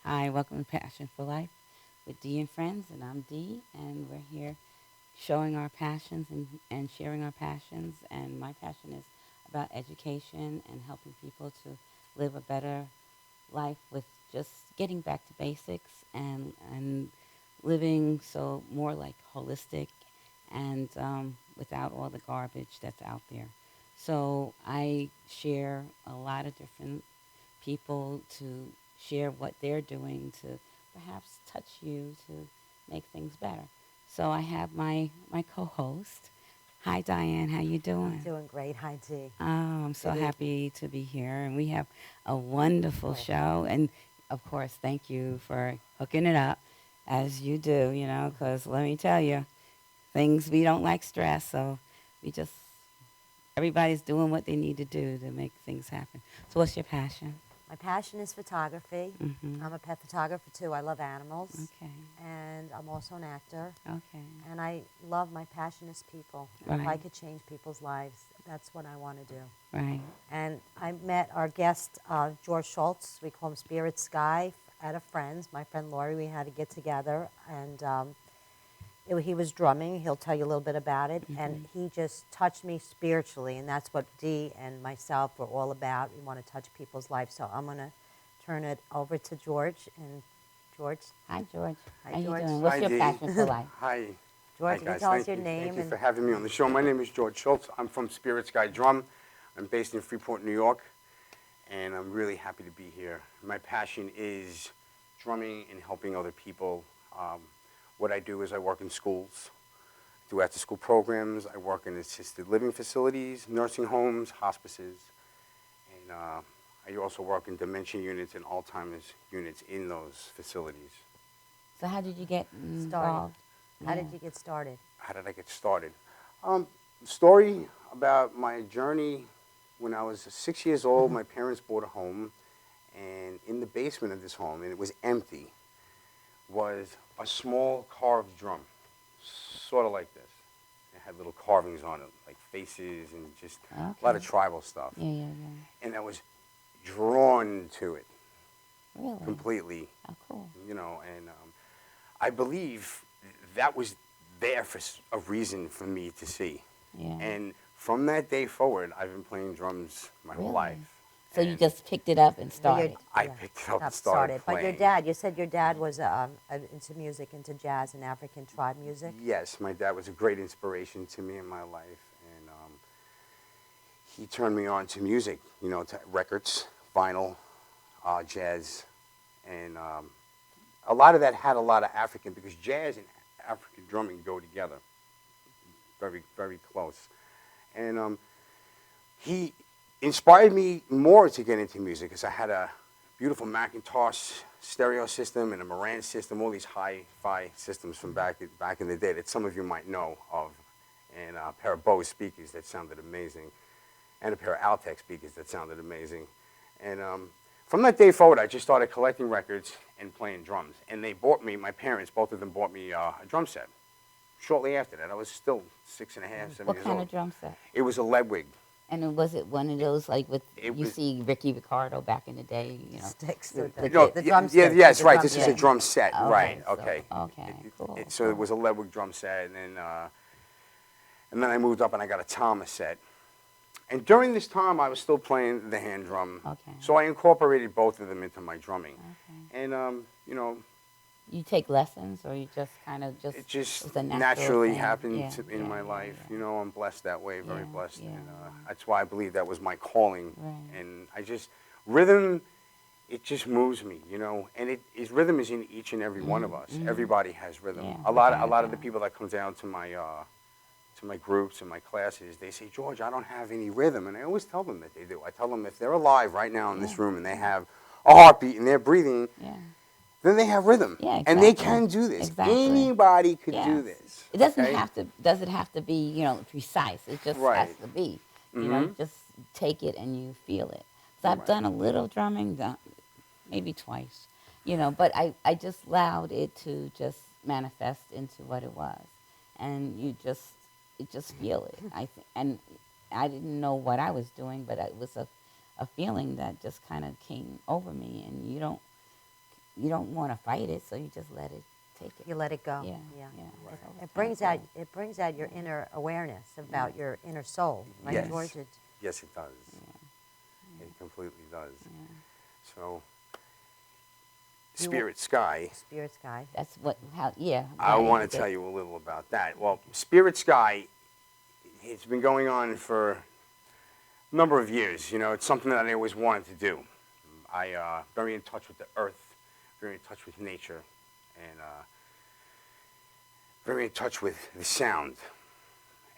Hi, welcome to Passion for Life with Dee and Friends, and I'm Dee, and we're here showing our passions and sharing our passions. And my passion is about education and helping people to live a better life with just getting back to basics and living so more like holistic and without all the garbage that's out there. So I share a lot of different people to share what they're doing to perhaps touch you to make things better. So I have my co-host. Hi Diane, how you I'm doing? doing great. Hi, T. Oh, I'm so Good evening. happy to be here, and we have a wonderful Oh, show. And of course, thank you for hooking it up, as you do. Because let me tell you, things we don't like stress, so we just everybody's doing what they need to do to make things happen. So, what's your passion? my passion is photography. Mm-hmm. I'm a pet photographer too. I love animals, Okay. and I'm also an actor. Okay. And I love my passion is people. And if I Right. could change people's lives, that's what I want to do. Right. And I met our guest, George Schultz. We call him Spirit Sky, at a friend's. My friend Lori, we had to get together, and he was drumming. He'll tell you a little bit about it. And Mm-hmm. he just touched me spiritually. And that's what Dee and myself were all about. We want to touch people's lives. So I'm going to turn it over to George. And George, Hi, George. hi, How you George. doing? What's Hi, your Dee. passion for life? Hi. Hi, George, can you guys. tell us Thank your you. name? Thank you And for having me on the show. My name is George Schultz. I'm from Spirit Sky Drum. I'm based in Freeport, New York, and I'm really happy to be here. My passion is drumming and helping other people. What I do is I work in schools, do after-school programs. I work in assisted living facilities, nursing homes, hospices, and I also work in dementia units and Alzheimer's units in those facilities. So, how did you get started. involved? How Yeah. did you get started? How did I get started? Um, Story about my journey. When I was 6 years old, my parents bought a home, and in the basement of this home, and it was empty, was a small carved drum, sort of like this. It had little carvings on it, like faces and just a lot Okay. of tribal stuff. Yeah, yeah, yeah. And I was drawn to it Really? completely, How cool. and I believe that was there for a reason for me to see. Yeah. And from that day forward, I've been playing drums my whole life. Really? So you And just picked it up and But your- started. I yeah, picked it up and got started But your playing. dad, you said your dad was into music, into jazz and African tribe music. Yes, my dad was a great inspiration to me in my life, and he turned me on to music. To records, vinyl, jazz, and a lot of that had a lot of African because jazz and African drumming go together, very very close, and he inspired me more to get into music because I had a beautiful Macintosh stereo system and a Marantz system, all these hi-fi systems from back in the day that some of you might know of, and a pair of Bose speakers that sounded amazing, and a pair of Altec speakers that sounded amazing. And from that day forward, I just started collecting records and playing drums. And they bought me, my parents, both of them bought me a drum set. Shortly after that, I was still 6.5, 7 What years kind old. of drum set? It was a Ledwig. And was it one of those like with It you was see Ricky Ricardo back in the day? Sticks, the- the, with No, the yeah, drumstick. yes, the right. drum This is stick. a drum set, Okay, right? so- Okay. okay, cool, So cool. it was a Ledwig drum set, and then I moved up and I got a Thomas set. And during this time, I was still playing the hand drum. Okay. So I incorporated both of them into my drumming, Okay. and You take lessons, or you just kind of just it just it's a natural naturally thing? happened Yeah, in yeah, my yeah, life. yeah. I'm blessed that way, very Yeah, blessed, yeah, and yeah. that's why I believe that was my calling. Right. And rhythm, it just moves me, and rhythm is in each and every one of us. Everybody has rhythm. Yeah, a lot without a of the doubt. people that come down to my groups and my classes, they say, George, I don't have any rhythm, and I always tell them that they do. I tell them if they're alive right now in this Yeah. room and they have a heartbeat and they're breathing, Yeah. then they have rhythm. Yeah, And they exactly. can do this. Exactly. Anybody could do Yes. this. It doesn't okay? have to. Does it have to be precise? It just has Right. to be. Mhm. Just take it and you feel it. So I've Right. done a little drumming, maybe twice, but I just allowed it to just manifest into what it was, and you just feel it. And I didn't know what I was doing, but it was a feeling that just kind of came over me, and you don't you don't want to fight it, so you just let it take it. You let it go. Yeah, Yeah. yeah. Right. It's always It kinda brings cool. out it brings out your inner awareness about your inner soul, right, Yes. George? It- Yes, it does. It completely does. So, You- Spirit Sky, Spirit Sky. That's what, how, yeah. I why want is to it- tell you a little about that. Well, Spirit Sky, it's been going on for a number of years. You know, it's something that I always wanted to do. I very in touch with the earth, very in touch with nature, and very in touch with the sound.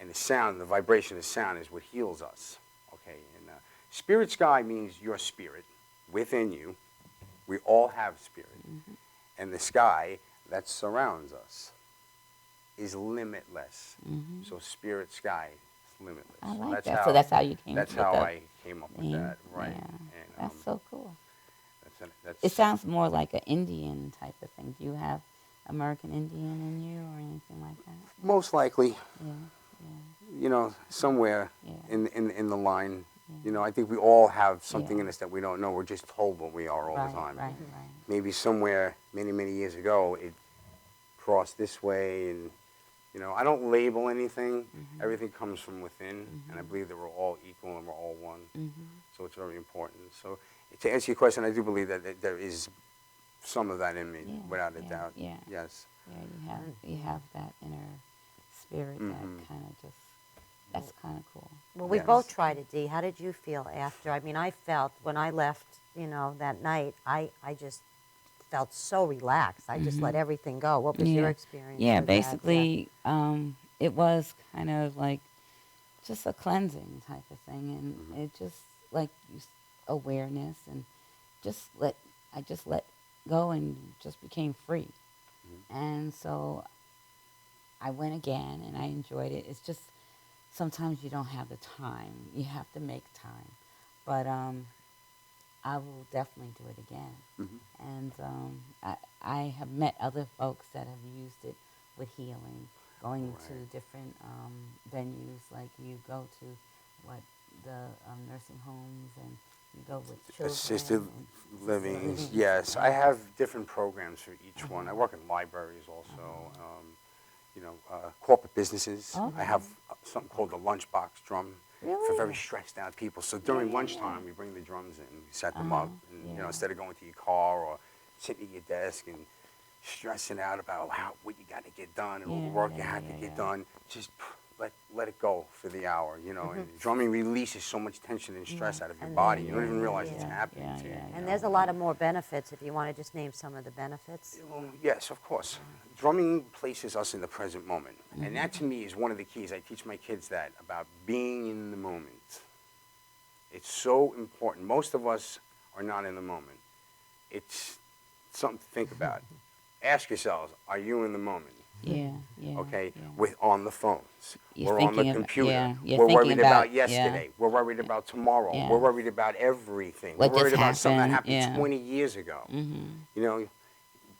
And the sound, the vibration of sound is what heals us. Okay, and Spirit Sky means your spirit within you. We all have spirit. And the sky that surrounds us is limitless. So Spirit Sky is limitless. I So like that. So that's how you came That's with how the I came up with name. that, right? Yeah. And That's so cool. that's It sounds more like an Indian type of thing. Do you have American Indian in you or anything like that? most likely, Yeah, you know, somewhere yeah. in the line. You know, I think we all have something Yeah. in us that we don't know. We're just told what we are all Right, the time. right, right. Maybe somewhere many years ago it crossed this way, and you know, I don't label anything. Everything comes from within, and I believe that we're all equal and we're all one. So it's very important. So to answer your question, I do believe that there is some of that in me, Yeah, without a yeah, doubt. yeah. Yes. Yeah, you have that inner spirit that kind of just, that's kind of cool. Well, we Yes. both tried it, Dee. How did you feel after? I mean, I felt when I left, you know, that night, I just felt so relaxed. I just let everything go. What was your experience? Yeah, with that? basically, it was kind of like just a cleansing type of thing, and it just like awareness, and I just let go and just became free, and so I went again, and I enjoyed it. It's just sometimes you don't have the time. You have to make time, but I will definitely do it again. And I have met other folks that have used it with healing, going to different venues, like you go to the nursing homes, and you go with children. Assisted and living, livings, yes. I and- have different programs for each one. I work in libraries also, you know, corporate businesses. I have something called the lunchbox drum for Really? very stressed out people. So during yeah, lunchtime, we bring the drums in, we set them up, and you know, instead of going to your car or sitting at your desk and stressing out about what you got to get done and what work you have to get done, just let it go for the hour, you know. And drumming releases so much tension and stress out of your And body. then- You don't even realize yeah, it's happening to you. And there's a lot of more benefits if you want to just name some of the benefits. Well, yes, of course. Drumming places us in the present moment. And that to me is one of the keys. I teach my kids that about being in the moment. It's so important. Most of us are not in the moment. It's something to think about. Ask yourselves, are you in the moment? Yeah, yeah. Okay, yeah. with on the phones. You're We're on the thinking computer. you're We're thinking worried about yeah. yesterday. We're worried about tomorrow. Yeah. We're worried about everything. What We're worried just about something that happened, happened yeah. 20 years ago. You know,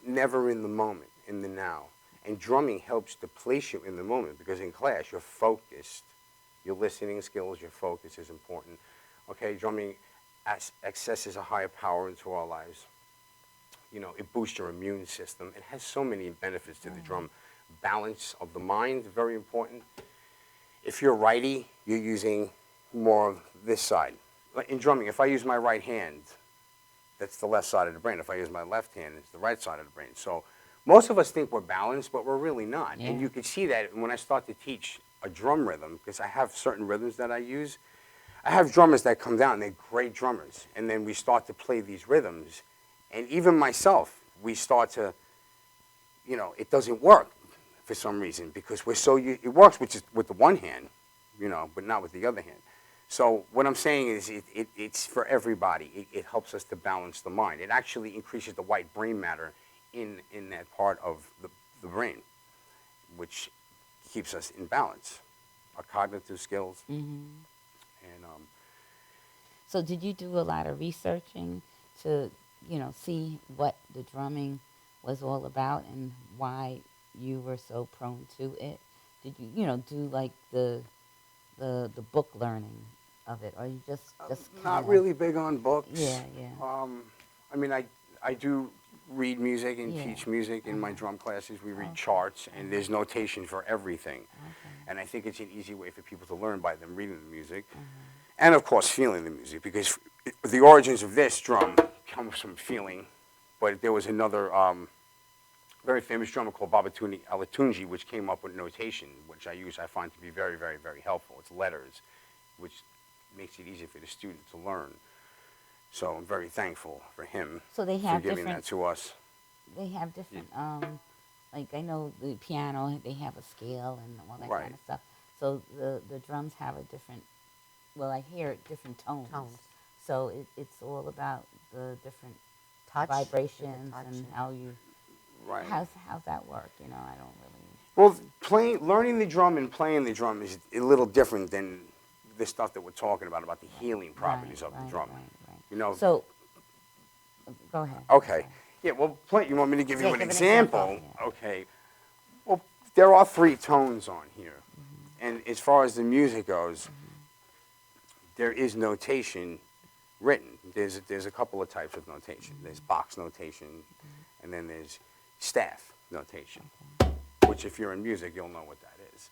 never in the moment, in the now. And drumming helps to place you in the moment, because in class you're focused. Your listening skills, your focus is important. Okay, drumming accesses a higher power into our lives. You know, it boosts your immune system. It has so many benefits to the drum. Balance of the mind, very important. If you're righty, you're using more of this side. Like in drumming, if I use my right hand, that's the left side of the brain. If I use my left hand, it's the right side of the brain. So most of us think we're balanced, but we're really not. Yeah. And you can see that when I start to teach a drum rhythm, because I have certain rhythms that I use. I have drummers that come down, they're great drummers. And then we start to play these rhythms. And even myself, we start to, you know, it doesn't work for some reason, because we're so, it works with the one hand, you know, but not with the other hand. So what I'm saying is it's for everybody. It helps us to balance the mind. It actually increases the white brain matter in that part of the brain, which keeps us in balance. Our cognitive skills. And So did you do a lot of researching to, you know, see what the drumming was all about and why you were so prone to it? Did you, you know, do like the book learning of it, or you just not really big on books. Yeah, yeah. I mean, I do read music and Yeah. teach music in my drum classes. We read charts, and there's notation for everything. And I think it's an easy way for people to learn by them reading the music, and of course feeling the music, because the origins of this drum comes from feeling. But there was another very famous drummer called Babatunde Alatunji, which came up with notation, which I find to be very, very, very helpful. It's letters, which makes it easier for the student to learn. So I'm very thankful for him So they for have giving different. that to us. They have different. Like I know the piano, they have a scale and all that kind Right. of stuff. So the drums have a different. Well, I hear different tones. Tones. So it's all about the different Touch. vibrations Touch. and how you. Right. How's that work? You know, I don't really. Well, learning the drum and playing the drum is a little different than the stuff that we're talking about the healing properties of the drum. Right. You know. So, go ahead. Okay. Yeah. Well, you want me to give you Yeah, an give an example? example. Yeah. Okay. Well, there are 3 tones on here, and as far as the music goes, there is notation written. There's a couple of types of notation. There's box notation, and then there's staff notation, which if you're in music, you'll know what that is,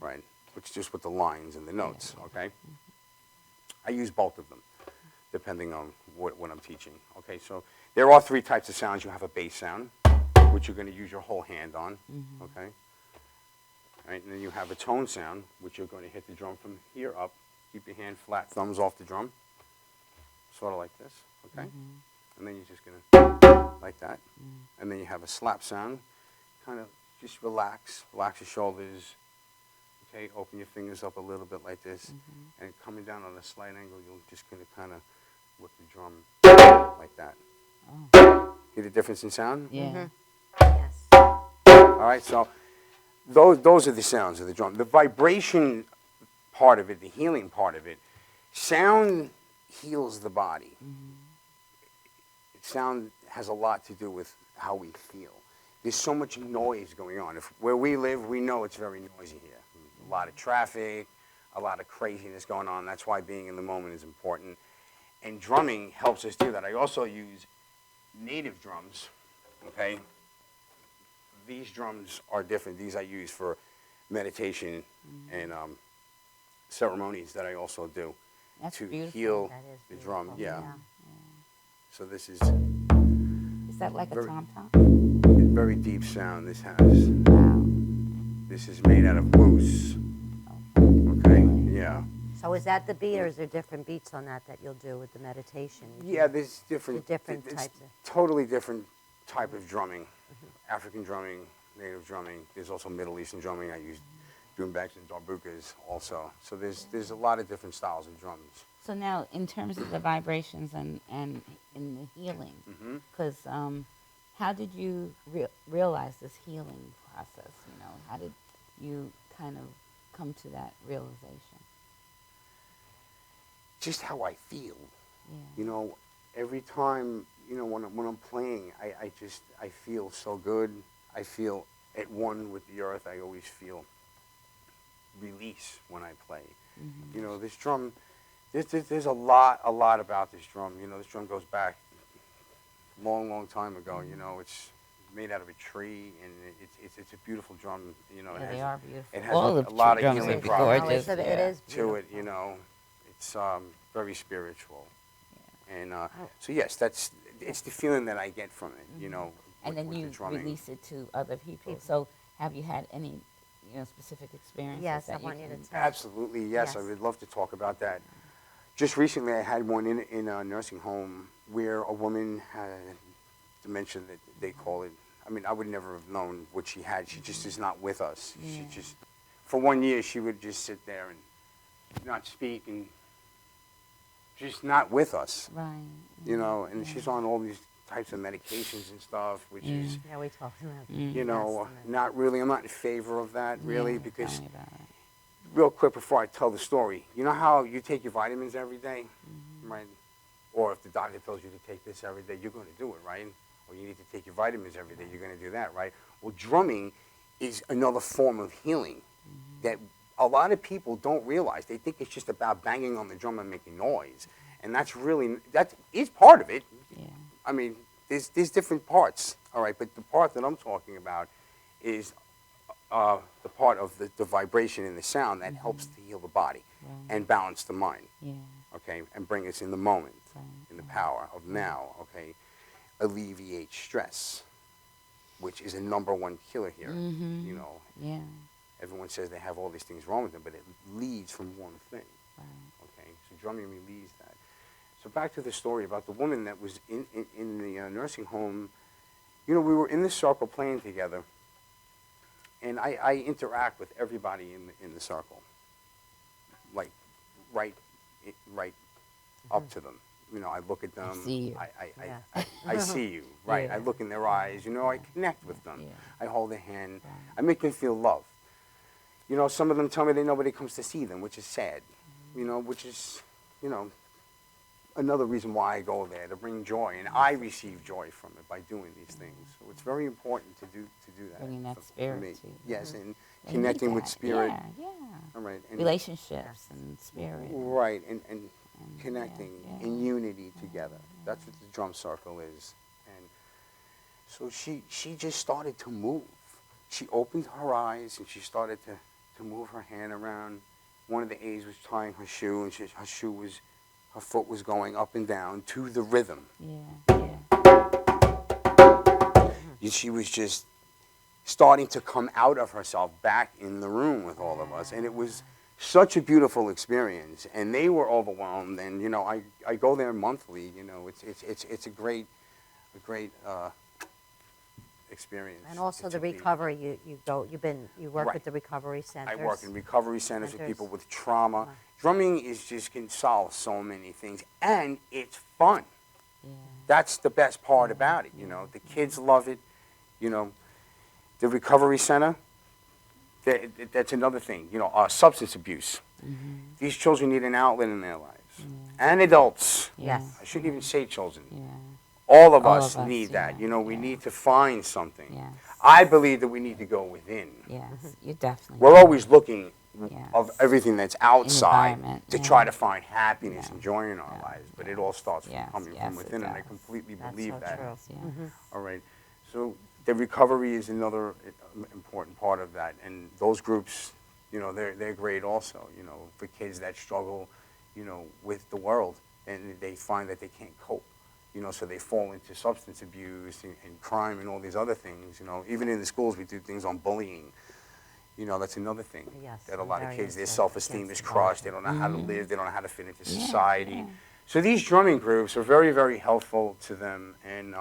right? Which is just with the lines and the notes, okay? I use both of them, depending on what I'm teaching, okay? So there are 3 types of sounds. You have a bass sound, which you're going to use your whole hand on, okay? All right, and then you have a tone sound, which you're going to hit the drum from here up. Keep your hand flat, thumbs off the drum, sort of like this, okay? And then you're just going to, like that. And then you have a slap sound, kind of just relax your shoulders, okay? Open your fingers up a little bit like this, and coming down on a slight angle, you're just going to kind of whip the drum like that. Hear the difference in sound? Yeah. Yes. All right, so those are the sounds of the drum. The vibration part of it, the healing part of it, sound heals the body. Sound has a lot to do with how we feel. There's so much noise going on. Where we live, we know it's very noisy here. A lot of traffic, a lot of craziness going on. That's why being in the moment is important. And drumming helps us do that. I also use native drums, okay? These drums are different. These I use for meditation and ceremonies that I also do That's to beautiful. heal That is the drum. beautiful, Yeah. yeah. So this is Is that like a Very- tom tom? a very deep sound this has. Wow. This is made out of moose. Okay, yeah. So is that the beat, or is there different beats on that you'll do with the meditation? Yeah, there's different, The different it's types of- totally different type of drumming. African drumming, native drumming. There's also Middle Eastern drumming. I use doumbeks and darbukas also. So there's a lot of different styles of drums. So now, in terms of the vibrations and in the healing, because how did you realize this healing process? You know, how did you kind of come to that realization? Just how I feel. Yeah. You know, every time, you know, when I'm playing, I feel so good. I feel at one with the earth. I always feel release when I play. You know, this drum, there's a lot about this drum. You know, this drum goes back long time ago. You know, it's made out of a tree, and it's a beautiful drum. You know, Yeah, it they has are beautiful. it has All a the lot of drums healing would be properties. gorgeous. It yeah. is To it, beautiful. you know, it's very spiritual. And Oh. so yes, it's the feeling that I get from it, you know. And with then the you drumming. release it to other people. So have you had any, specific experiences? Yes, that I want you to can- tell. Absolutely, yes. I Yes. would love to talk about that. Just recently, I had one in a nursing home where a woman had dementia, that they call it. I mean, I would never have known what she had. She just is not with us. She Yeah. just, for 1 year, she would just sit there and not speak and just not with us. Right. You know, and she's on all these types of medications and stuff, which is, Yeah, we talked about that. you know, not really, I'm not in favor of that, really, Yeah, because, tell me about it. real quick before I tell the story, you know how you take your vitamins every day, right? Or if the doctor tells you to take this every day, you're going to do it, right? Or you need to take your vitamins every day, you're going to do that, right? Well, drumming is another form of healing that a lot of people don't realize. They think it's just about banging on the drum and making noise. And that is part of it. Yeah. I mean, there's different parts, all right, but the part that I'm talking about is the part of the vibration and the sound that helps to heal the body Right. and balance the mind, Yeah. okay, and bring us in the moment, Right. in the power of now, okay, alleviate stress, which is a number one killer here. Mhm. You know, Yeah. everyone says they have all these things wrong with them, but it leads from one thing, Right. okay, so drumming relieves that. So back to the story about the woman that was in the nursing home. You know, we were in the circle playing together, and I interact with everybody in the circle, like right, right up to them. You know, I look at them. see you. Yeah. I see you, right? I Yeah. look in their eyes. You know, I Yeah. connect with them. Yeah. I hold their hand. Right. I make them feel loved. You know, some of them tell me that nobody comes to see them, which is sad. You know, which is, you know, another reason why I go there, to bring joy, and I receive joy from it by doing these things. So it's very important to do that. Bringing that for spirit me. to you. Yes, and They connecting need with that. spirit. Yeah. Yeah. All right, and Relationships and spirit. right, and And, connecting yeah, in yeah. unity together. That's what the drum circle is. And so she just started to move. She opened her eyes and she started to move her hand around. One of the aides was tying her shoe, and her foot was going up and down to the rhythm. Yeah. Yeah. And she was just starting to come out of herself back in the room with all of us. And it was such a beautiful experience. And they were overwhelmed. And, you know, I go there monthly. You know, it's a great experience. And also to the be- recovery, you work Right. with the recovery centers. I work in recovery centers with Centers. people with trauma. Uh-huh. Drumming can solve so many things. And it's fun. Yeah. That's the best part about it, you know. The kids love it, you know. The recovery center, that's another thing, you know, substance abuse. Mhm. These children need an outlet in their lives. Yeah. And adults. Yes. I shouldn't even say children. Yeah. All of All us of us, need that. yeah, You know, we yeah. need to find something. Yes. I believe that we need to go within. Yes. You definitely. We're always looking Yes. of everything that's outside environment, to yeah. try to find happiness Yeah. and joy in our Yeah. lives. But it all starts Yes, coming yes, from it within, and I does. completely That's believe so that. true. Yeah. All right. So the recovery is another important part of that, and those groups, you know, they're great also. You know, for kids that struggle, you know, with the world, and they find that they can't cope. You know, so they fall into substance abuse and crime and all these other things. You know, even in the schools we do things on bullying. You know, that's another thing. Yes, That a lot of very kids, their into self-esteem against is crushed. They bullying. don't know how to live. They don't know how to fit into Yeah, society. yeah. So these drumming groups are very, very helpful to them and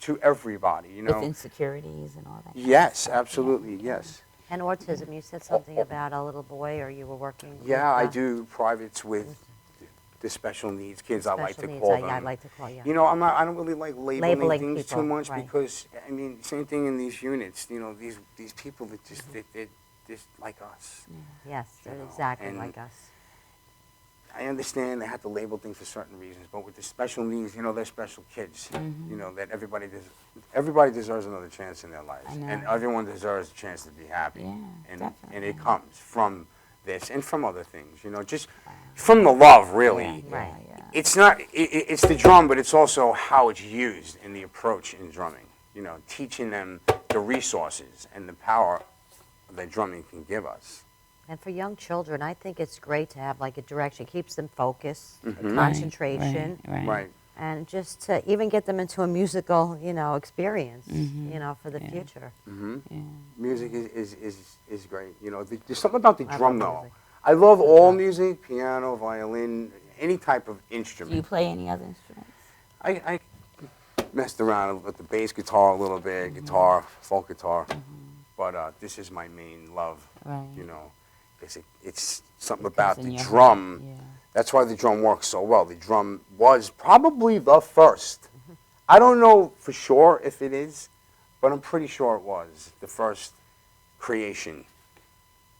to everybody. You know. With insecurities and all that. kind of Yes, stuff. absolutely, Yeah. yes. And autism, you said something about a little boy, or you were working Yeah, with, I do privates with the special needs kids, I like special to needs. call them. Yeah, I like to call, yeah. You know, I don't really like labeling things people, too much right. because, I mean, same thing in these units. You know, these people that they're just like us. Yes, you they're know, exactly and- like us. I understand they have to label things for certain reasons, but with the special needs, you know, they're special kids. Mhm. You know, that everybody deserves another chance in their lives. I know. And everyone deserves a chance to be happy. Yeah, and definitely. it comes from this and from other things, you know, just from the love, really. Yeah, Right. yeah. It's not, it's the drum, but it's also how it's used in the approach in drumming. You know, teaching them the resources and the power that drumming can give us. And for young children, I think it's great to have like a direction. It keeps them focused, Mhm. concentration, Right. and just to even get them into a musical, you know, experience, Mhm. you know, for the Yeah. future. Hmm. Yeah. Music is great. You know, there's something about the I drum, love though. music. I love all drum. music, piano, violin, any type of Do you instrument. play any other instruments? I messed around with the bass guitar a little bit, guitar, folk guitar, but this is my main love. Right. You know, it's something It about comes in the your drum. heart, yeah. That's why the drum works so well. The drum was probably the first. I don't know for sure if it is, but I'm pretty sure it was the first creation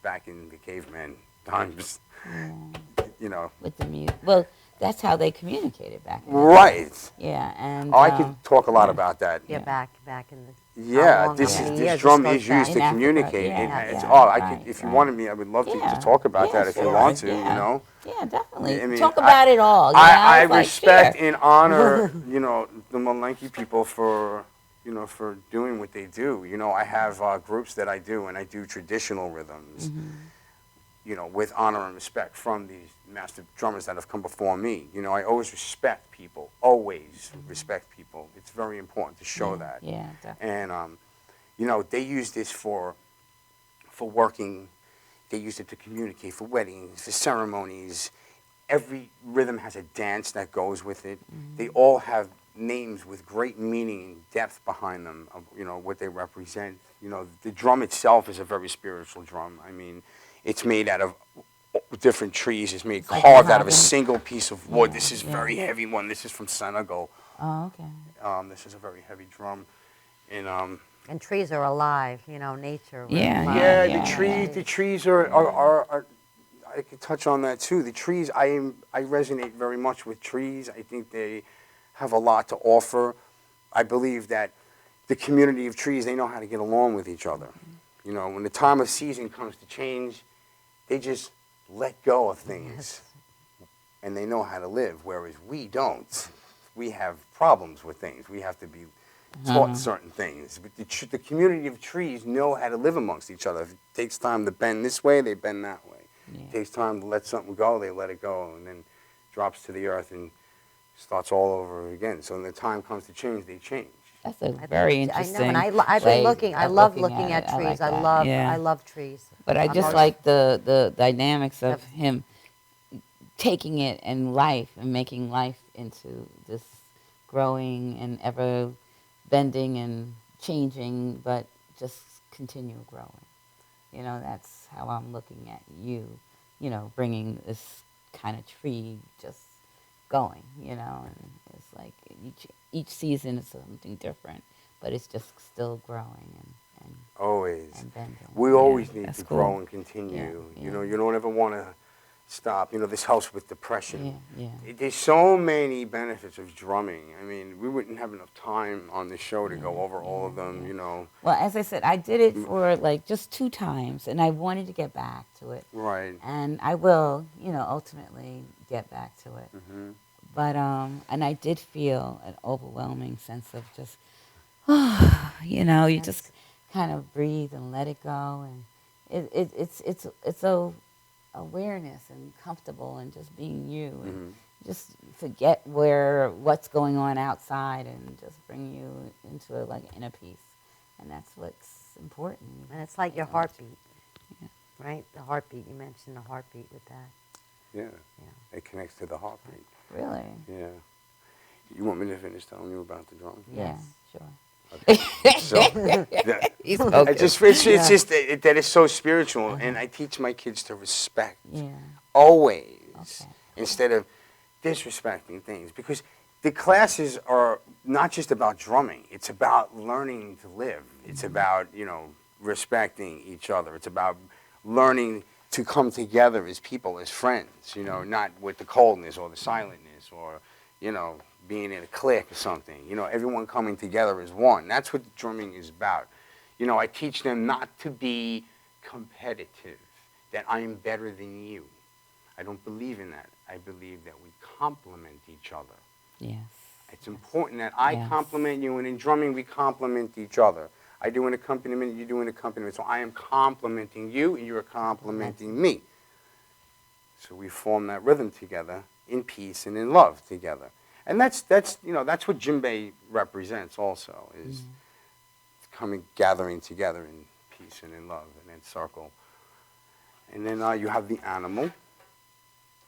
back in the caveman times. Yeah. You know, With the music. Well, that's how they communicated back in the day. Right. Yeah, and Oh, I could talk a lot yeah. about that. Yeah, Yeah. back in the, Yeah, how long, this how is many this years drum goes is used back? to In Africa, communicate. yeah, It's yeah, oh, I could right, if you right. wanted me, I would love to Yeah, talk about yeah, that if you sure, want to. yeah, You know, yeah, definitely. I mean, Talk about it all. You know, I it's like, respect share. and honor the Malenki people for for doing what they do. I have groups that I do, and I do traditional rhythms. With honor and respect from these master drummers that have come before me. I always respect people, always respect people. It's very important to show Yeah, that. yeah, definitely. And, they use this for working. They use it to communicate for weddings, for ceremonies. Every rhythm has a dance that goes with it. They all have names with great meaning and depth behind them of, what they represent. The drum itself is a very spiritual drum. I mean, it's made out of different trees. It's made like carved out of a mahogany. single piece of wood. Yeah, This is a yeah. very heavy one. This is from Senegal. Oh, okay. This is a very heavy drum. And And trees are alive, nature. We're Yeah, alive. yeah, yeah, yeah, yeah. the trees are I could touch on that too. The trees, I resonate very much with trees. I think they have a lot to offer. I believe that the community of trees, they know how to get along with each other. When the time of season comes to change, they just let go of things, and they know how to live, whereas we don't. We have problems with things. We have to be taught certain things. But the community of trees know how to live amongst each other. If it takes time to bend this way, they bend that way. Yeah. It takes time to let something go, they let it go, and then drops to the earth and starts all over again. So when the time comes to change, they change. That's a very I interesting. know, and I've been way looking. I of love looking it. at trees. like I that. love Yeah. I love trees. But I I'm just always- like the dynamics of Of- him taking it and life and making life into this growing and ever bending and changing, but just continue growing. That's how I'm looking at you, bringing this kind of tree just going, and it's like each season is something different, but it's just still growing Always. and bending. We Yeah, always need that's to cool. grow and continue. Yeah. You don't ever want to stop. This helps with depression. Yeah. There's so many benefits of drumming. I mean, we wouldn't have enough time on the show to go over all of them, Well, as I said, I did it for like just 2 times, and I wanted to get back to it. Right. And I will, ultimately get back to it. Hmm. But and I did feel an overwhelming sense of just, you just kind of breathe and let it go, and it's a awareness and comfortable and just being you, and just forget what's going on outside and just bring you into like inner peace, and that's what's important. And it's like your heartbeat, Yeah. right? The heartbeat. You mentioned the heartbeat with that. Yeah. Yeah. It connects to the heartbeat. Really? Yeah. You want me to finish telling you about the drum? Yeah. Yes. Sure. Okay. So, He's it's focused. just that it's so spiritual, and I teach my kids to respect Yeah. always, Okay. instead of disrespecting things, because the classes are not just about drumming. It's about learning to live. It's about respecting each other. It's about learning to come together as people, as friends. Not with the coldness or the silentness or being in a clique or something. Everyone coming together as one. That's what the drumming is about. I teach them not to be competitive, that I am better than you. I don't believe in that. I believe that we complement each other. Yes. It's important that I Yes. compliment you, and in drumming we complement each other. I do an accompaniment, you do an accompaniment. So I am complimenting you, and you're complimenting me. So we form that rhythm together in peace and in love together. And that's what djembe represents also, is gathering together in peace and in love, and in circle. And then you have the animal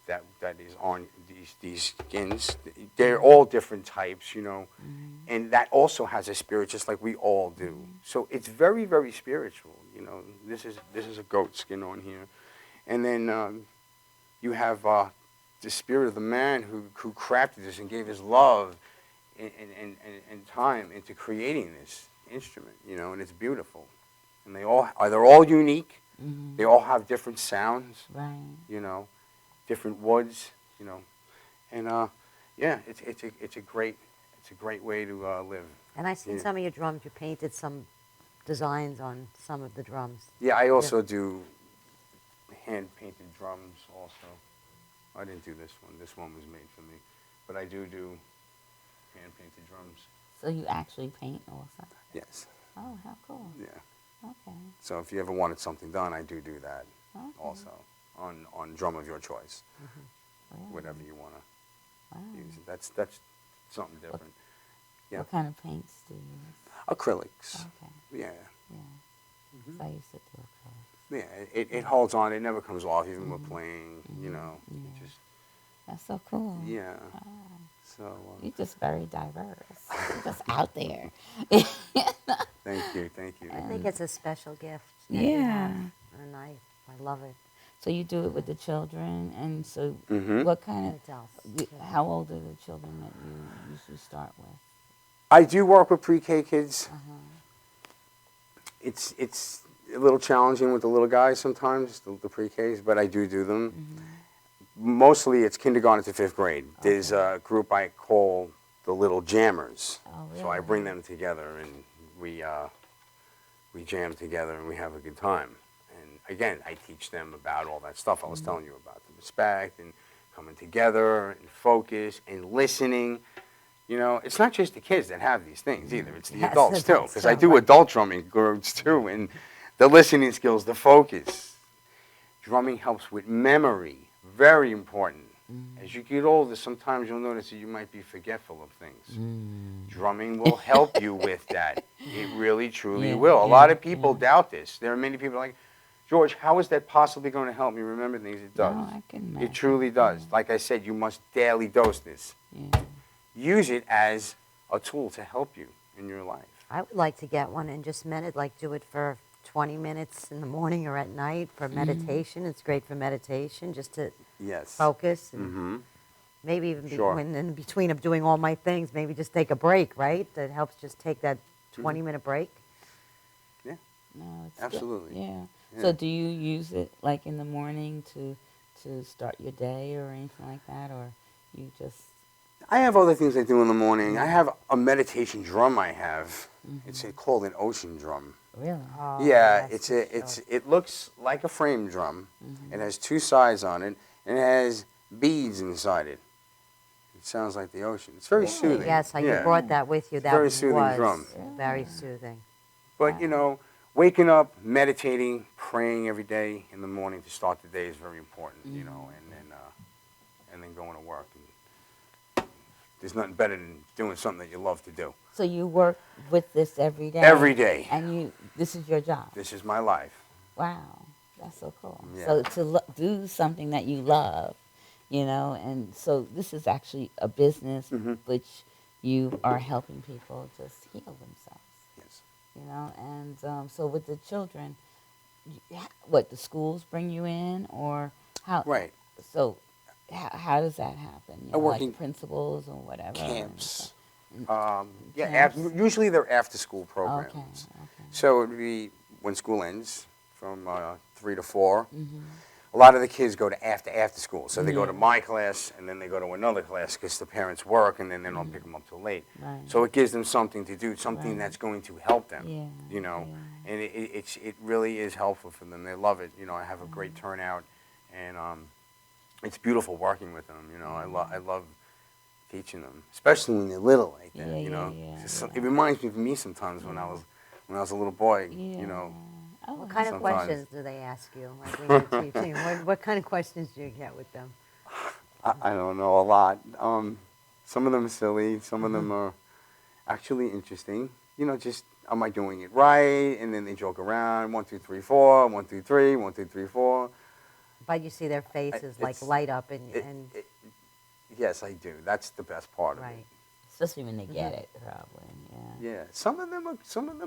that is on these skins. They're all different types, and that also has a spirit, just like we all do. So it's very, very spiritual. This is a goat skin on here, and then you have the spirit of the man who crafted this and gave his love and time into creating this instrument, and it's beautiful. And they're all unique. They all have different sounds, Right. different woods, And yeah, it's a great way to live. And I seen Yeah. some of your drums. You painted some designs on some of the drums. Yeah, I also do hand painted drums also. I didn't do this one. This one was made for me, but I do hand painted drums. So you actually paint also? Yes. Oh, how cool. Yeah. Okay. So if you ever wanted something done, I do that Okay. also on drum of your choice, Really? whatever you want to Wow. use. That's something different. Yeah. What kind of paints do you use? Acrylics. Okay. Yeah. Yeah. So I used to do acrylics. Yeah. It holds on. It never comes off, even with playing. You know. Yeah. It just That's so cool. yeah. Wow. So. You're just very diverse. You're just out there. Thank you. Thank you. I think it's a special gift. that you Yeah. have, and I love it. So you do it with the children, and so Mhm. what kind And of, adults. how old are the children that you usually start with? I do work with pre-K kids. Uh-huh. It's a little challenging with the little guys sometimes, the pre-Ks, but I do them. Mostly it's kindergarten to 5th grade. There's a group I call the Little Jammers. Oh, So I really? bring them together and we jam together and we have a good time. And again, I teach them about all that stuff I was telling you about, the respect and coming together and focus and listening. You know, it's not just the kids that have these things either. It's the Yes, adults too, that's because I so do right. adult drumming groups too, and the listening skills, the focus. Drumming helps with memory, very important. As you get older, sometimes you'll notice that you might be forgetful of things. Drumming will help you with that. It really, truly Yeah, will. A yeah, lot of people yeah. doubt this. There are many people like, George, how is that possibly going to help me remember things? It does. No, I can It imagine. truly does. Like I said, you must daily dose this. Yeah. Use it as a tool to help you in your life. I would like to get one and just do it for 20 minutes in the morning or at night for meditation. It's great for meditation, just to Yes. focus and Mm-hmm. maybe even Sure. when in between of doing all my things, maybe just take a break, right? That helps just take that 20-minute break. Yeah. No, it's good. Absolutely. Yeah. Yeah. So do you use it like in the morning to start your day or anything like that, or you just? I have other things I do in the morning. I have a meditation drum I have. It's called an ocean drum. Really? Oh, Yeah, yes, it looks like a frame drum. It has 2 sides on it, and it has beads inside it. It sounds like the ocean. It's very soothing. Yes, you Yeah. brought that with you. It's That very was soothing drum. very soothing. But, you know, waking up, meditating, praying every day in the morning to start the day is very important, you know, and then going to work. And there's nothing better than doing something that you love to do. So you work with this every day? Every day. And this is your job? This is my life. Wow, that's so cool. Yeah. So to do something that you love, you know, and so this is actually a business which you are helping people just heal themselves, Yes. you know, and so with the children, what, the schools bring you in, or how? Right. So how does that happen? You know, work in like principals or whatever? Camps. and Yeah, camps? usually they're after-school Okay, programs. okay. So it would be when school ends from 3 to 4. Mm-hmm. A lot of the kids go to after school. So they go to Yeah. my class, and then they go to another class because the parents work, and then they don't pick them up till late. Right. So it gives them something to do, something Right. that's going to help them. Yeah, You know, yeah. and it really is helpful for them. They love it. You know, I have a great turnout, and it's beautiful working with them. You know, I love teaching them, especially when they're little like that. Yeah, you know, yeah, Just yeah. it reminds me of me sometimes when I was a little boy. Yeah. You know, Oh, What kind of Sometimes. questions do they ask you? Like when you're teaching, what kind of questions do you get with them? I don't know a lot. Some of them are silly. Some of them are actually interesting. You know, just am I doing it right? And then they joke around. 1, 2, 3, 4. 1, 2, 3. 1, 2, 3, 4. But you see their faces like it's- light up and Yes, I do. That's the best part of right. it. especially when they get it, probably. Yeah. Yeah, some of them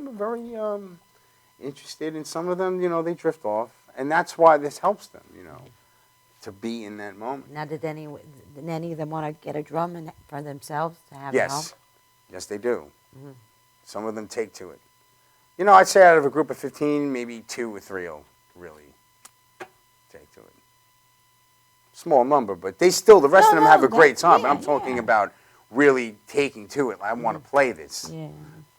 are very interested, and some of them, you know, they drift off, and that's why this helps them, you know, to be in that moment. Now, did any of them want to get a drum for themselves to have Yes, help? yes, they do. Mhm. Some of them take to it. You know, I'd say out of a group of 15, maybe 2 or 3 will really take to it. small number, but they still, the rest of them have a great time. But yeah, I'm talking yeah. about really taking to it. I want to play this. Yeah.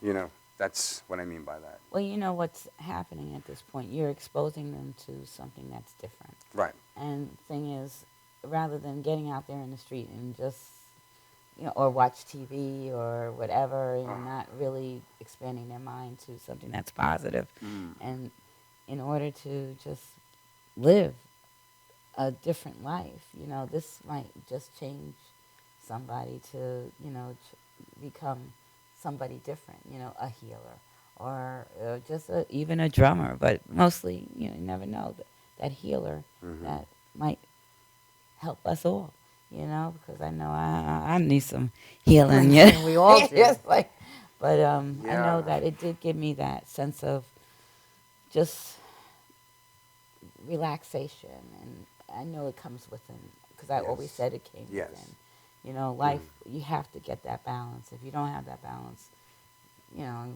You know, that's what I mean by that. Well, you know what's happening at this point. You're exposing them to something that's different. Right. And the thing is, rather than getting out there in the street and just, you know, or watch TV or whatever, and not really expanding their mind to something that's positive. And in order to just live a different life, you know, this might just change somebody to, you know, become somebody different, you know, a healer or just even a drummer, but mostly, you know, you never know, that healer that might help us all, you know, because I know I need some healing. Yeah, We all do. Yes, like, but I Yeah. know that it did give me that sense of just relaxation, and I know it comes within, because I always Yes. said it came Yes. within. You know, life, you have to get that balance. If you don't have that balance, you know,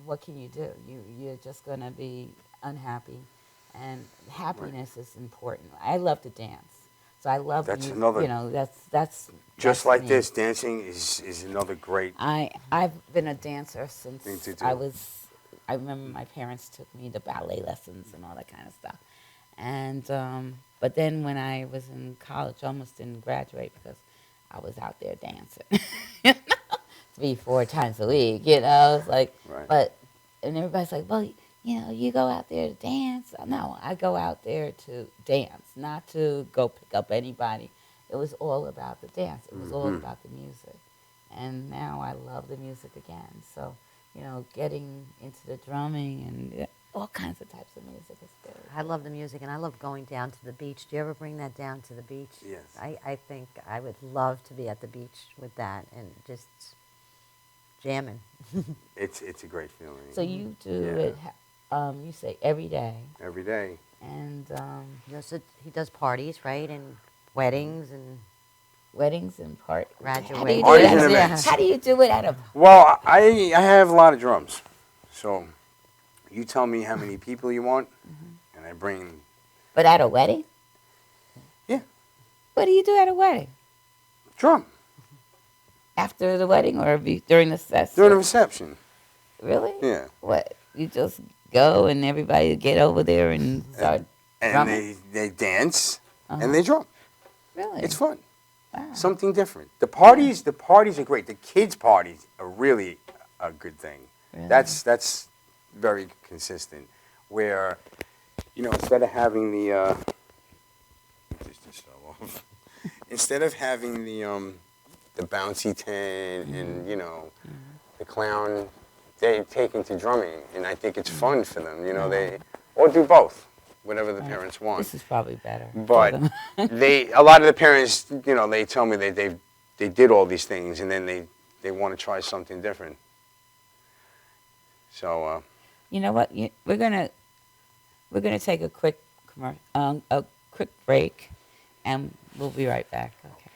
what can you do? You're just going to be unhappy, and happiness is important. I love to dance, so I love That's music. another- You know, that's Just that's like me. this, dancing is another great I've been a dancer since thing to do. I remember my parents took me to ballet lessons and all that kind of stuff. And but then when I was in college, I almost didn't graduate because I was out there dancing. You know, 3-4 times a week, you know. It's like, Right. but and everybody's like, well, you know, you go out there to dance. No, I go out there to dance, not to go pick up anybody. It was all about the dance. It was all about the music. And now I love the music again. So, you know, getting into the drumming and all kinds of types of music is good. I love the music, and I love going down to the beach. Do you ever bring that down to the beach? Yes. I think I would love to be at the beach with that and just jamming. It's a great feeling. So you do Yeah. it, you say every day. Every day. And He does parties, right, and weddings and weddings and parties. graduations. Parties and events. How do you do it at a Well, I have a lot of drums, so you tell me how many people you want, and I bring. But at a wedding? Yeah. What do you do at a wedding? Drum After the wedding or during the session? during the reception. Really? Yeah. What? You just go and everybody get over there and start And drumming? they dance Uh-huh. and they drum. Really? It's fun. Wow. Something different. The parties are great. The kids' parties are really a good thing. Really? That's very consistent. Where, you know, instead of having the just fell off. Instead of having the bouncy tent and, you know, the clown, they take into drumming, and I think it's fun for them. You know, they or do both, whatever the parents want. This is probably better. for But them. a lot of the parents, you know, they tell me they did all these things, and then they want to try something different. So You know what? We're gonna take a quick quick break, and we'll be right back. Okay.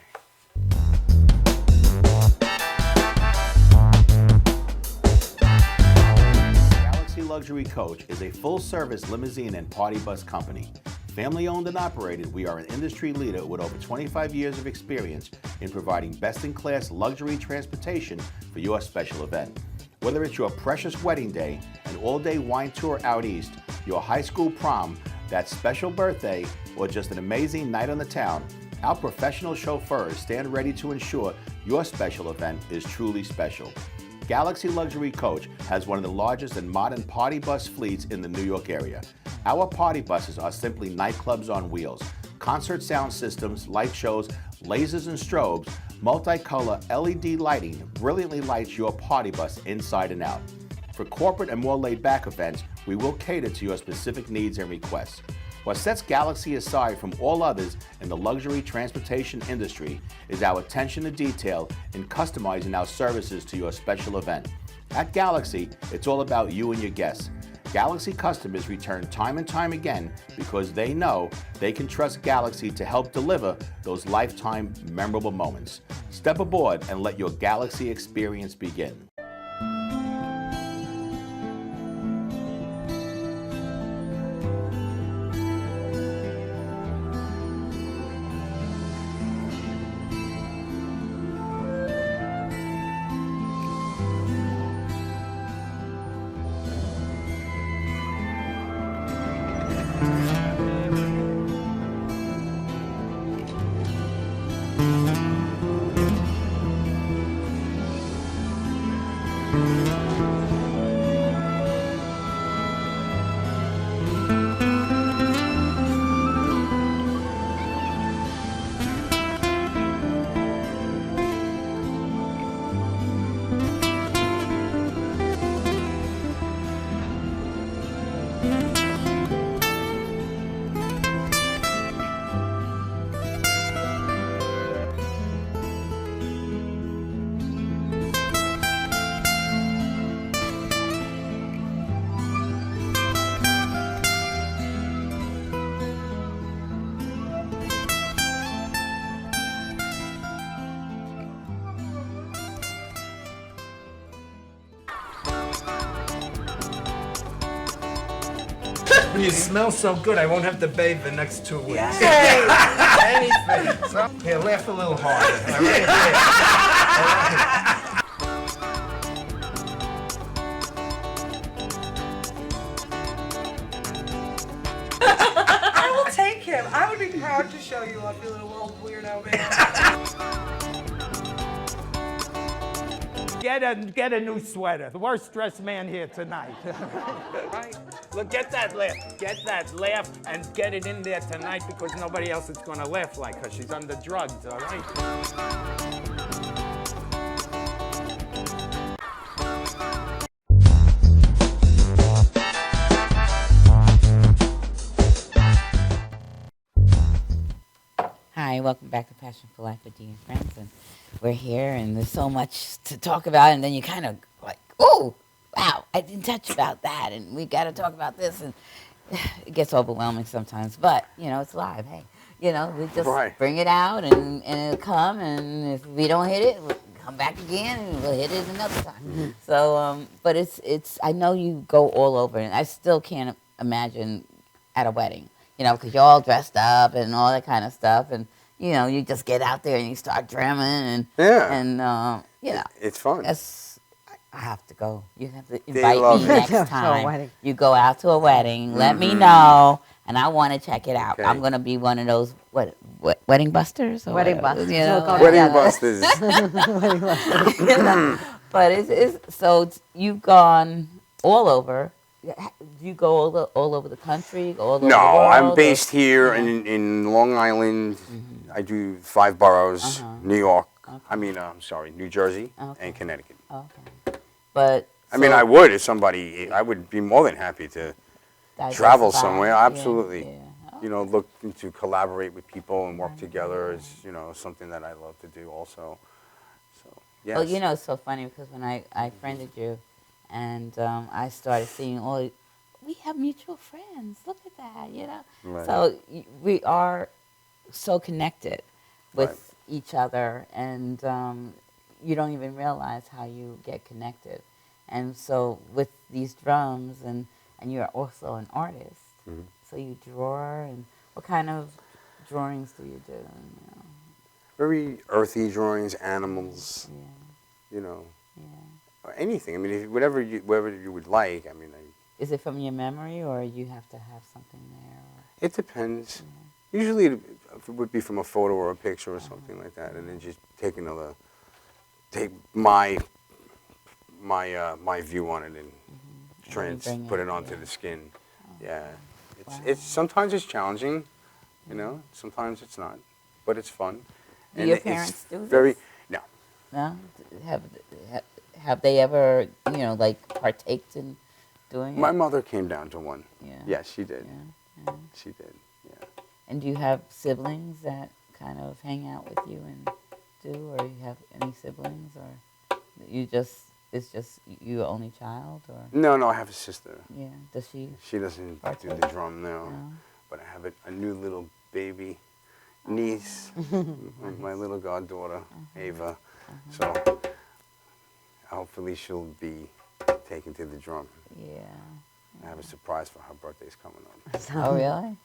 Galaxy Luxury Coach is a full-service limousine and party bus company. Family-owned and operated, we are an industry leader with over 25 years of experience in providing best-in-class luxury transportation for your special event. Whether it's your precious wedding day, an all-day wine tour out east, your high school prom, that special birthday, or just an amazing night on the town, our professional chauffeurs stand ready to ensure your special event is truly special. Galaxy Luxury Coach has one of the largest and modern party bus fleets in the New York area. Our party buses are simply nightclubs on wheels. Concert sound systems, light shows, lasers and strobes, multicolor LED lighting brilliantly lights your party bus inside and out. For corporate and more laid-back events, we will cater to your specific needs and requests. What sets Galaxy aside from all others in the luxury transportation industry is our attention to detail in customizing our services to your special event. At Galaxy, it's all about you and your guests. Galaxy customers return time and time again because they know they can trust Galaxy to help deliver those lifetime memorable moments. Step aboard and let your Galaxy experience begin. You smell so good, I won't have to bathe the next 2 weeks. Anything. So, here, laugh a little harder. All right? I will take him. I would be proud to show you off, you little old weirdo man. Get a new sweater. The worst dressed man here tonight. Right? Look, get that laugh, and get it in there tonight because nobody else is gonna laugh like her. She's under drugs, all right? Hi, welcome back to Passion for Life with Dee and Friends, and we're here, and there's so much to talk about, and then you kind of like, oh, wow, I didn't touch about that, and we got to talk about this, and it gets overwhelming sometimes, but, you know, it's live, hey, you know, we just bring it out, and it'll come, and if we don't hit it, we'll come back again, and we'll hit it another time. So, but it's, I know you go all over, and I still can't imagine at a wedding. You know, because you're all dressed up and all that kind of stuff, and you know, you just get out there and you start drumming, and you know, it's fun. I have to go. You have to invite me next To a time. wedding. You go out to a wedding. Let me know, and I want to check it out. Okay. I'm gonna be one of those wedding busters. Or Wedding whatever, busters. You know, Wedding busters. you know, but it's so you've gone all over. Do you go all over the country? All over No, the world, I'm based here yeah. in Long Island. I do 5 boroughs: New York. I mean, I'm sorry, New Jersey and Connecticut. Okay, but I mean, I would if somebody. I would be more than happy to travel diversify. somewhere. Absolutely. Yeah. You know, look to collaborate with people and work together is, you know, something that I love to do also. So, yes. Well, you know, it's so funny because when I friended you, and I started seeing we have mutual friends. Look at that, you know. Right. So we are so connected with Right. each other, and you don't even realize how you get connected. And so with these drums, and you're also an artist, so you draw. And what kind of drawings do you do? You know? Very earthy drawings, animals. Yeah, You know, yeah. or anything. I mean, whatever you would like. I mean, Is it from your memory, or you have to have something there? Or? it depends. Usually, it would be from a photo or a picture or something like that, and then just take my view on it and put it onto the skin. Yeah, it's sometimes it's challenging, you know. Sometimes it's not, but it's fun. Do your parents do this? Very no. No? Have they ever, you know, like partaked in doing it? My mother came down to one. Yeah. Yes, she did. Yeah. She did. Yeah. And do you have siblings that kind of hang out with you and do, or you have any siblings, or it's just you only child, or? No, I have a sister. Yeah. Does she? She doesn't do the drum now, No? but I have a new little baby niece, my little goddaughter, Ava. So hopefully she'll be taken to the drum. Yeah. I have a surprise for her birthday's coming up. Oh, really?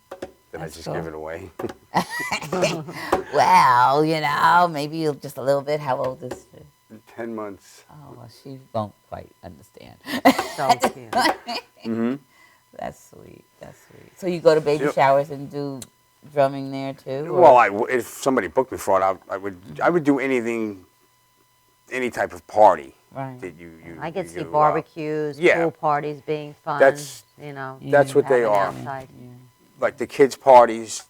Did I That's just cool. give it away? Well, you know, maybe just a little bit. How old is she? 10 months. Oh, well, she won't quite understand. So cute. That's sweet. That's sweet. So you go to baby Yep. showers and do drumming there too? or- Well, if somebody booked me for it, I would do anything, any type of party. Right. that you I can see you, barbecues, yeah. pool parties being fun. That's- you know, That's what they having are. outside. Like the kids' parties,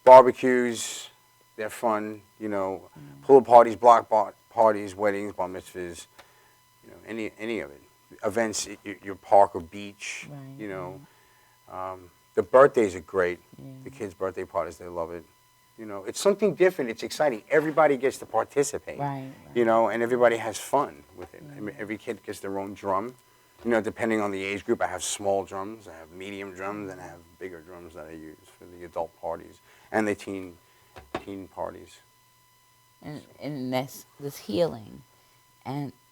barbecues, they're fun. Pool parties, parties, weddings, bar mitzvahs, any of it. Events at your park or beach, Right, The birthdays are great. Yeah. The kids' birthday parties, they love it. It's something different. It's exciting. Everybody gets to participate. Right. And everybody has fun with it. I mean, every kid gets their own drum. Depending on the age group, I have small drums, I have medium drums, and I have bigger drums that I use for the adult parties and the teen parties. And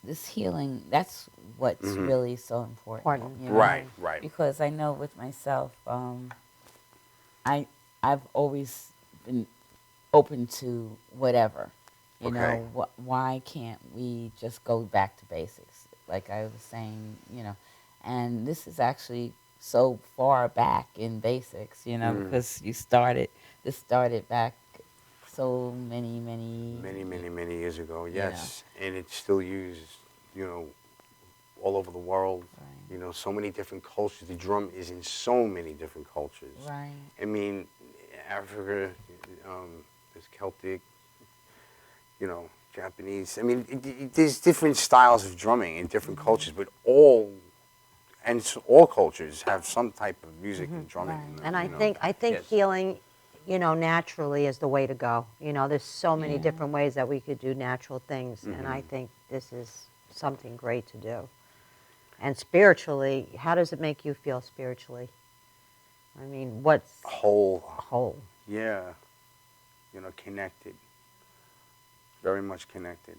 this healing, that's what's really so important. Important. Right. Because I know with myself, I've always been open to whatever. Okay. Why can't we just go back to basics? Like I was saying, and this is actually so far back in basics, because this started back so many Many years ago, yes. And it's still used, all over the world. Right. So many different cultures. The drum is in so many different cultures. Right. I mean, Africa, there's Celtic, Japanese. I mean, there's different styles of drumming in different cultures, but all cultures have some type of music and drumming. Right. in them, And I think Yes. healing, naturally is the way to go. There's so many Yeah. different ways that we could do natural things, and I Mm-hmm. think this is something great to do. And spiritually, how does it make you feel spiritually? I mean, what's Whole, whole? yeah, connected, very much connected.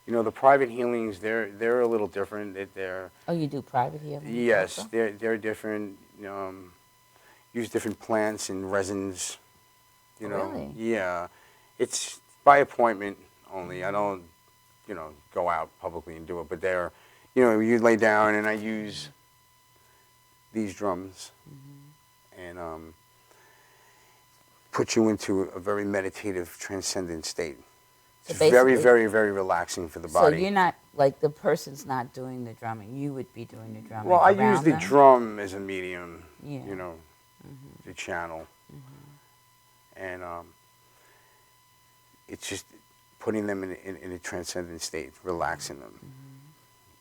The private healings, they're a little different. They're Oh, you do private healing? Yes, also? they're different. Use different plants and resins. Really? Yeah, it's by appointment only. I don't, go out publicly and do it. But you lay down and I use these drums and put you into a very meditative, transcendent state. So It's very, basically- very, very relaxing for the So body. you're not, like, the person's not doing the drumming. You would be doing the drumming. Well, I use around the them? drum as a medium, Yeah. the channel. And it's just putting them in a transcendent state, relaxing them,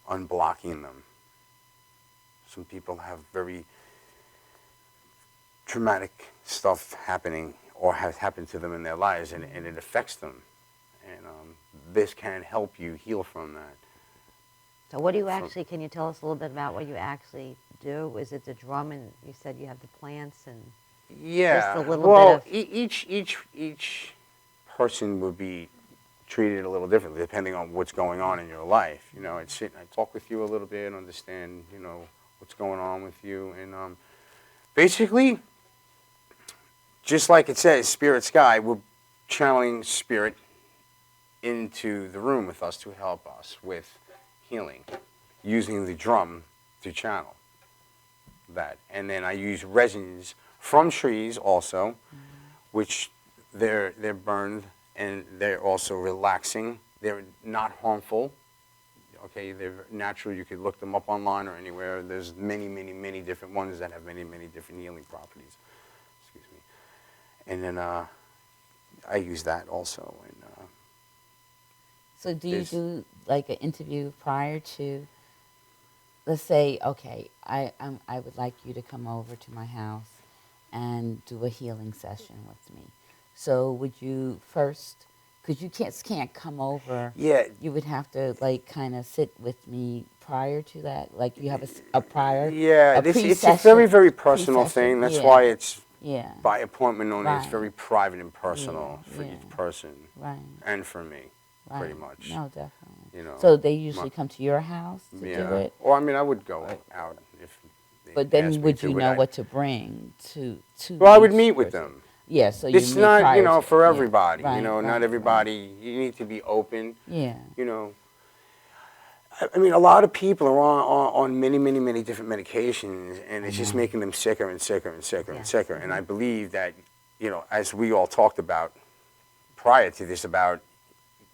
unblocking them. Some people have very traumatic stuff happening or has happened to them in their lives, and it affects them. And this can help you heal from that. So what do you actually, can you tell us a little bit about what you actually do? Is it the drum, and you said you have the plants and... Yeah. Just a little well, bit each person would be treated a little differently depending on what's going on in your life. I'd sit and I'd talk with you a little bit, understand, what's going on with you, and basically, just like it says, Spirit Sky, we're channeling spirit into the room with us to help us with healing, using the drum to channel that. And then I use resins from trees also, which they're burned and they're also relaxing. They're not harmful. Okay, they're natural. You could look them up online or anywhere. There's many different ones that have many different healing properties. Excuse me. And then I use that also. And So do you do, like, an interview prior to, let's say, okay, I would like you to come over to my house and do a healing session with me. So would you first, because you can't come over. Yeah. You would have to, like, kind of sit with me prior to that. Like, you have a prior. Yeah, a it's a pre-session- very personal pre-session, thing. That's yeah. why it's Yeah. by appointment only. It's Right. very private and personal Yeah, for yeah. each person Right. and for me, pretty Right. much. No, definitely. You So they usually come to your house to yeah. do it. Well, I mean, I would go out if they But then asked me would to, you but know I- what to bring to Well, I would each meet with person? them. Yeah, so you It's meet not, prior to- for yeah, everybody. right, Not right, everybody. You need to be open. Yeah. I mean, a lot of people are on many different medications, and it's just making them sicker and sicker and sicker and Yes. sicker. And I believe that, as we all talked about prior to this, about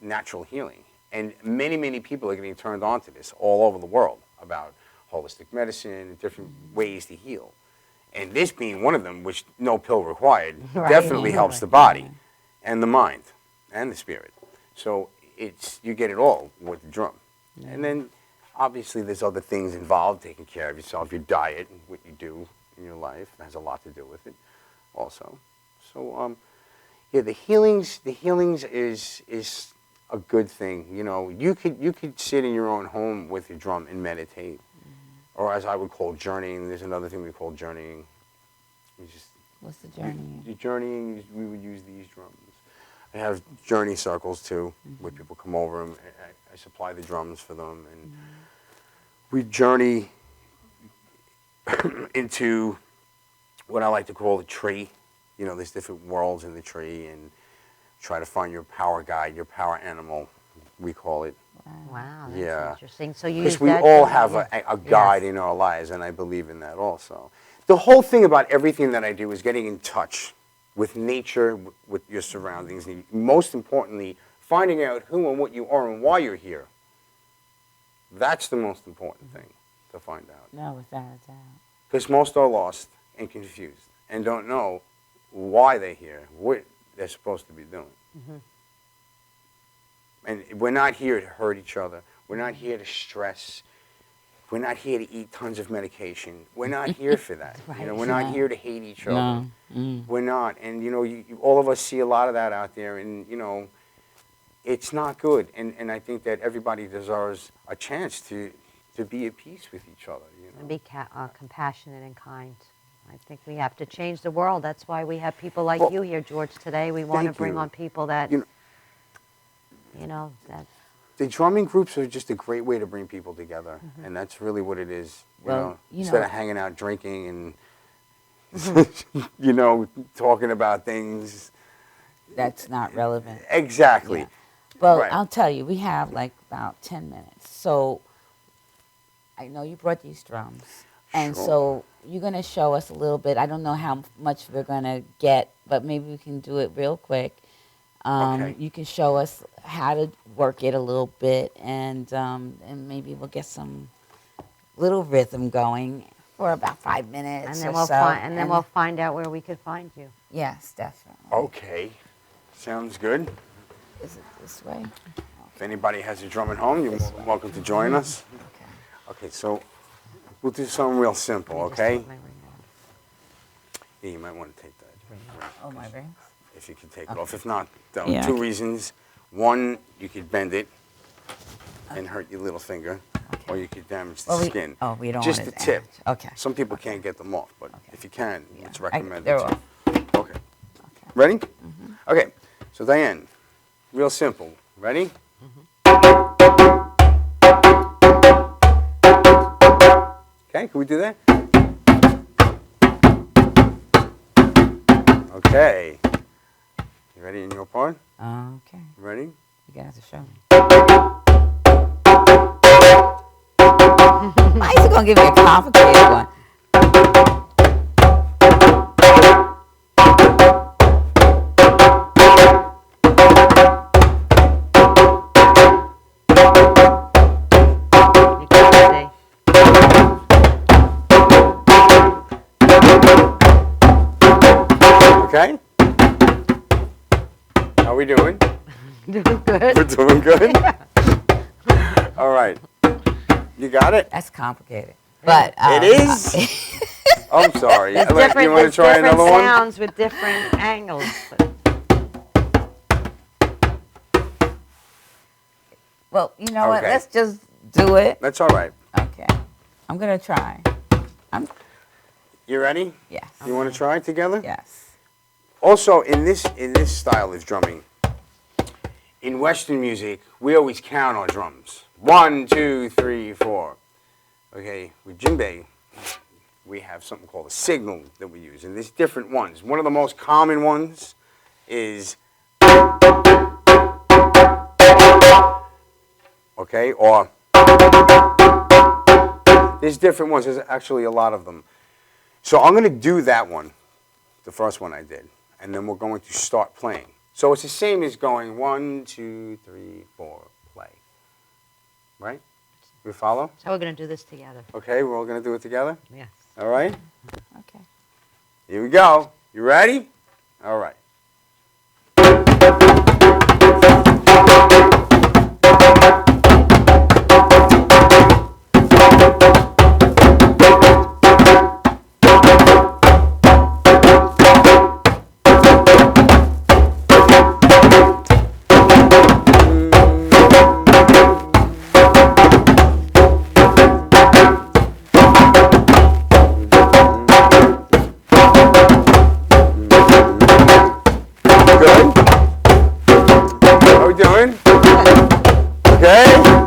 natural healing And many, many people are getting turned on to this all over the world about holistic medicine and different ways to heal. And this being one of them, which no pill required, Right. definitely helps the body and the mind and the spirit. So you get it all with the drum. And then obviously there's other things involved, taking care of yourself, your diet, and what you do in your life has a lot to do with it also. So yeah, the healings is a good thing. You know, you could sit in your own home with your drum and meditate. Or as I would call journeying, there's another thing we call journeying. What's the journey? The journeying, we would use these drums. I have journey circles too, where people come over and I supply the drums for them, and we journey into what I like to call the tree. You know, there's different worlds in the tree, and try to find your power guide, your power animal, we call it. Wow, that's Yeah. interesting. So you Because use we that all to- have yeah. a guide in our lives, and I believe in that also. The whole thing about everything that I do is getting in touch with nature, with your surroundings, and most importantly, finding out who and what you are and why you're here. That's the most important thing to find out. No, without a doubt. Because most are lost and confused and don't know why they're here, what they're supposed to be doing. And we're not here to hurt each other. We're not here to stress. We're not here to eat tons of medication. We're not here for that. You know, we're not here to hate each other. No. Mm. We're not. And, you know, all of us see a lot of that out there. And, you know, it's not good. And I think that everybody deserves a chance to be at peace with each other. You know? And be compassionate and kind. I think we have to change the world. That's why we have people like Well, you here, George, today. We want to thank bring you. on people that, You know, that the drumming groups are just a great way to bring people together. And that's really what it is. You Well, know, you instead know- of hanging out drinking and, you know, talking about things. That's not relevant. Exactly. Yeah. Well, Right. I'll tell you, we have like about 10 minutes. So I know you brought these drums. And Sure. so you're going to show us a little bit. I don't know how much we're going to get, but maybe we can do it real quick. Okay. You can show us how to work it a little bit, and maybe we'll get some little rhythm going for about 5 minutes and then or we'll so. find and then we'll find out where we could find you. Yes, definitely. Okay. Sounds good. Is it this way? If anybody has a drum at home, you're more than welcome to join us. Okay. Okay, so we'll do something real simple, Let me just okay? put my ring on. Yeah, you might want to take that. Oh, my rings? If you can take it off. If not, Yeah. 2 reasons. One, you could bend it and hurt your little finger, or you could damage the Well, skin. we don't Just want the it tip. damaged. Okay. Some people can't get them off, but if you can, Yeah. it's recommended. They're too. off. Okay. Ready? Okay. So Diane, real simple. Ready? Okay, can we do that? Okay. You ready in your part? Okay. Ready? You guys are showing. Why is it going to give me a complicated one? You can see. Okay. How we doing? Doing good. We're doing good? All right. You got it? That's complicated. But It is? I'm sorry. There's Like, different, you want to there's try different another one? sounds with different angles. But well, you know what? Okay. Let's just do it. That's all right. Okay. I'm going to try. You ready? Yes. You want to try it together? Yes. Also, in this style of drumming, in Western music, we always count our drums. 1, 2, 3, 4. Okay, with djembe, we have something called a signal that we use, and there's different ones. One of the most common ones is, okay, or there's different ones. There's actually a lot of them. So I'm going to do that one, the first one I did, and then we're going to start playing. So it's the same as going 1, 2, 3, 4, play. right? We follow? So we're going to do this together. Okay, we're all going to do it together? Yes. All right? Okay. Here we go. You ready? All right. Good? How we doing? Okay?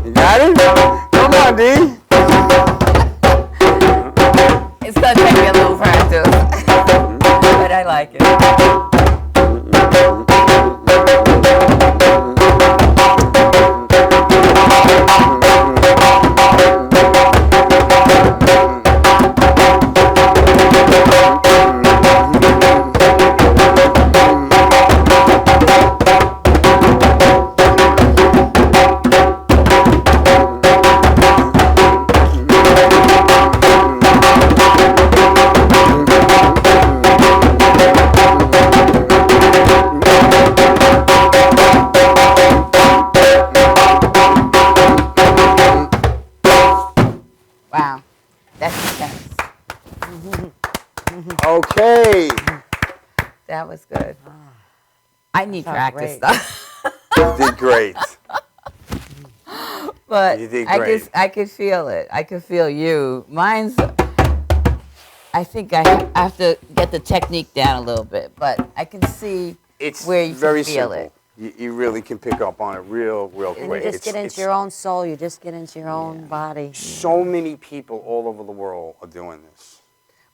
You got it? Come on, D. It's gonna take me a little practice, but I like it. Wow, that's intense. Okay. That was good. I need sounds practice great. though. You did great. But You did I great. I could feel it. I could feel you. Mine's. I think I have to get the technique down a little bit, but I can see It's where you very can feel simple. it. You really can pick up on it real And quick. you just get into your own soul. You just get into your own body. So many people all over the world are doing this.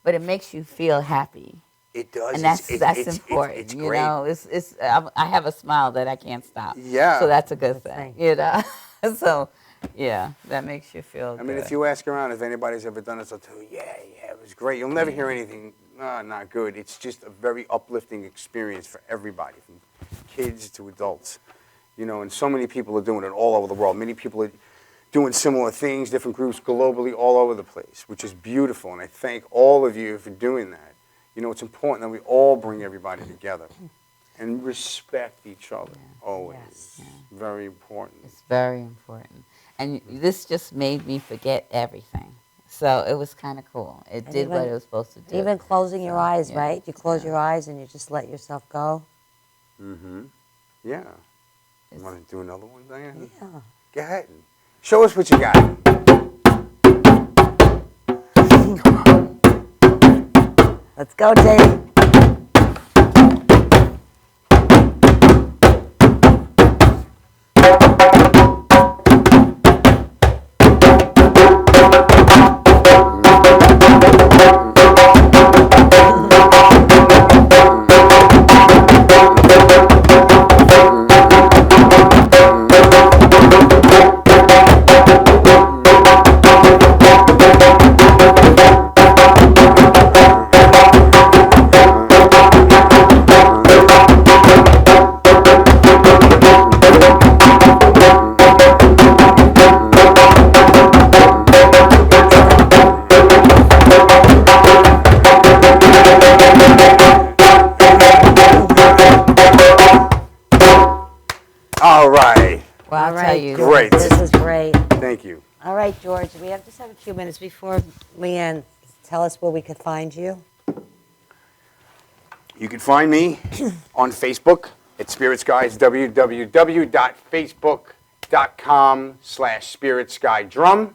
But it makes you feel happy, It does. and that's it's important. It's you great. know, I have a smile that I can't stop. Yeah. So that's a good That's thing. the You know. So, yeah, that makes you feel. I mean, good. if you ask around if anybody's ever done this, they'll tell you, yeah, it was great. You'll never hear anything, not good. It's just a very uplifting experience for everybody, from kids to adults. You know, and so many people are doing it all over the world. Many people are doing similar things, different groups globally, all over the place, which is beautiful. And I thank all of you for doing that. You know, it's important that we all bring everybody together and respect each other, always. Yes. Very important. It's very important. And this just made me forget everything. So it was kind of cool. It And did what even- it was supposed to do. Even closing your eyes, yeah. right? You close your eyes and you just let yourself go. Mm-hmm. Yeah. You It's- want to do another one, Diane? Yeah. Go ahead. Show us what you got. Let's go, Dave. All right. Well, I'll All tell right, you. George, Great. This is great. Thank you. All right, George, we have just have a few minutes before we end. Tell us where we could find you. You can find me on Facebook at Spirits Guys, www.facebook.com/SpiritsGuyDrum.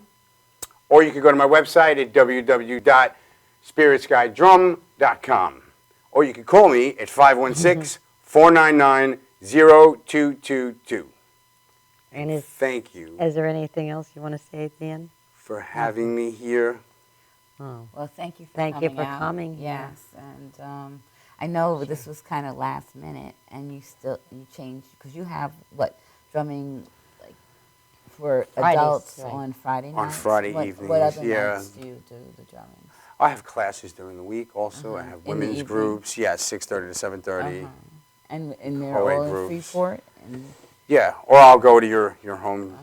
Or you can go to my website at www.spiritsguydrum.com. Or you can call me at 516-499-0222. And Thank you is there anything else you want to say at the end? for having me here. Oh, Well, thank you for Thank coming you for out. coming here. Yes, and I know this was kind of last minute, and you changed because you have what drumming like for Fridays, adults right. on Friday nights. On Friday What evenings, other yeah. nights do you do the drumming? I have classes during the week also. I have In the women's evening? groups, 6:30 to 7:30. And they're Co-ed all in groups. Freeport. And Yeah, or I'll go to your home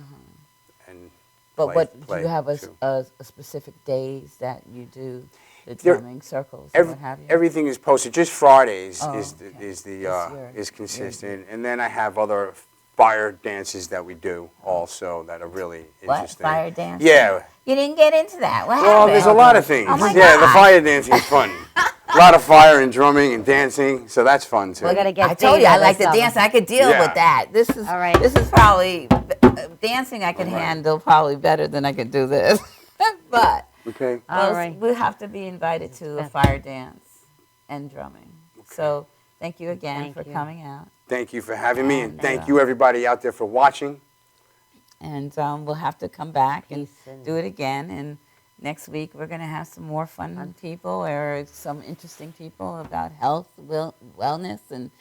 and but play, what do play you have too. a specific days that you do the There- drumming circles? Every, or what have you? everything is posted. Just Fridays Oh, is okay. is the It's is consistent, and then I have other fire dances that we do also that are really What? interesting. Fire dancing? Yeah. You didn't get into that. What Well, happened? there's a lot of things. Oh my Yeah, the God. fire dancing is fun. A lot of fire and drumming and dancing, so that's fun too. We're going to get I told you Dana I like to this dance. summer. I could deal Yeah. with that. This is All right. This is probably dancing. I can handle probably better than I could do this. But Okay. All right. we have to be invited to a fire dance and drumming. So thank you again Thank for you. coming out. Thank you for having me, and And, thank you everybody out there for watching. And we'll have to come back and Peace and- do it again. And next week we're going to have some more fun people or some interesting people about health, wellness, and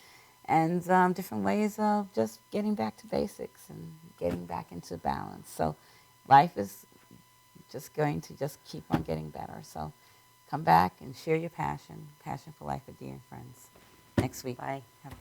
different ways of just getting back to basics and getting back into balance. So life is just going to just keep on getting better. So come back and share your passion for life with dear friends. Next week. Bye. Have